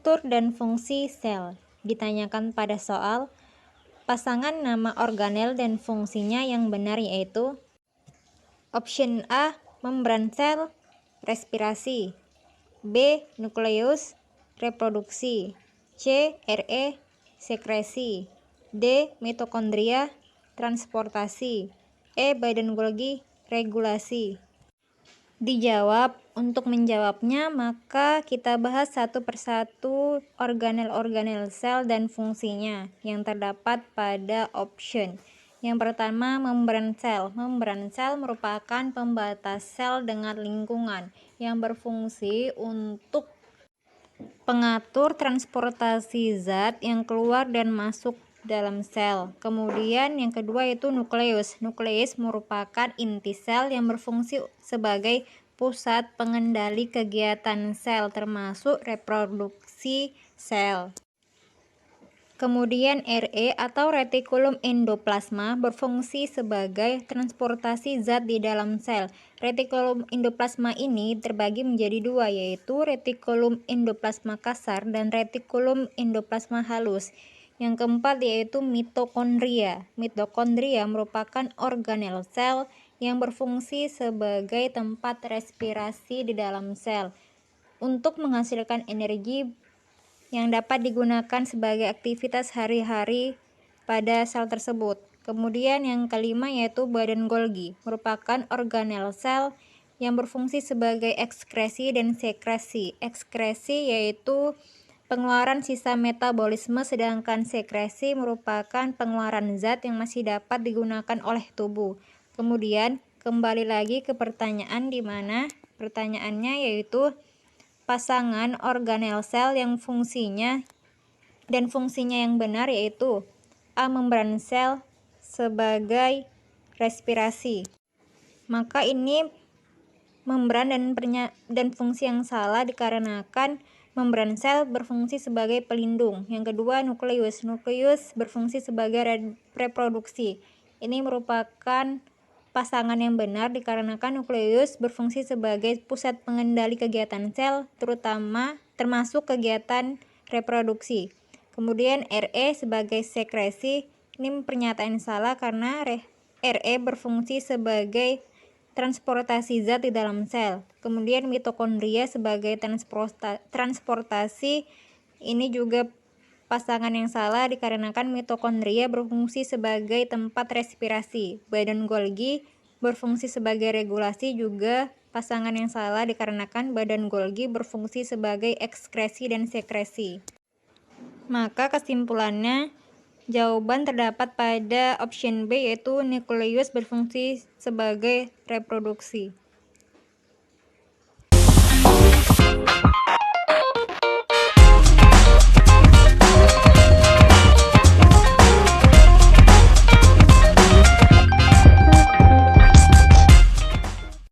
Struktur dan fungsi sel. Ditanyakan pada soal, pasangan nama organel dan fungsinya yang benar yaitu option A. Membran sel, respirasi. B. Nukleus, reproduksi. C. Re, sekresi. D. Mitokondria, transportasi. E. Badan Golgi, regulasi. Dijawab. Untuk menjawabnya, maka kita bahas satu persatu organel-organel sel dan fungsinya yang terdapat pada option. Yang pertama, membran sel. Membran sel merupakan pembatas sel dengan lingkungan yang berfungsi untuk pengatur transportasi zat yang keluar dan masuk dalam sel. Kemudian yang kedua yaitu nukleus. Nukleus merupakan inti sel yang berfungsi sebagai pusat pengendali kegiatan sel termasuk reproduksi sel. Kemudian Re atau retikulum endoplasma berfungsi sebagai transportasi zat di dalam sel. Retikulum endoplasma ini terbagi menjadi dua, yaitu retikulum endoplasma kasar dan retikulum endoplasma halus. Yang keempat yaitu mitokondria. Mitokondria merupakan organel sel yang berfungsi sebagai tempat respirasi di dalam sel untuk menghasilkan energi yang dapat digunakan sebagai aktivitas hari-hari pada sel tersebut. Kemudian yang kelima yaitu badan Golgi, merupakan organel sel yang berfungsi sebagai ekskresi dan sekresi. Ekskresi yaitu pengeluaran sisa metabolisme, sedangkan sekresi merupakan pengeluaran zat yang masih dapat digunakan oleh tubuh. Kemudian kembali lagi ke pertanyaan di mana pertanyaannya yaitu pasangan organel sel yang fungsinya yang benar yaitu A. Membran sel sebagai respirasi. Maka ini membran dan fungsi yang salah dikarenakan membran sel berfungsi sebagai pelindung. Yang kedua nukleus. Nukleus berfungsi sebagai reproduksi. Ini merupakan pasangan yang benar dikarenakan nukleus berfungsi sebagai pusat pengendali kegiatan sel termasuk kegiatan reproduksi. Kemudian Re sebagai sekresi. Ini pernyataan salah karena Re berfungsi sebagai transportasi zat di dalam sel. Kemudian mitokondria sebagai transportasi. Ini juga pasangan yang salah dikarenakan mitokondria berfungsi sebagai tempat respirasi. Badan Golgi berfungsi sebagai regulasi, juga pasangan yang salah dikarenakan badan Golgi berfungsi sebagai ekskresi dan sekresi. Maka kesimpulannya jawaban terdapat pada option B yaitu nukleus berfungsi sebagai reproduksi.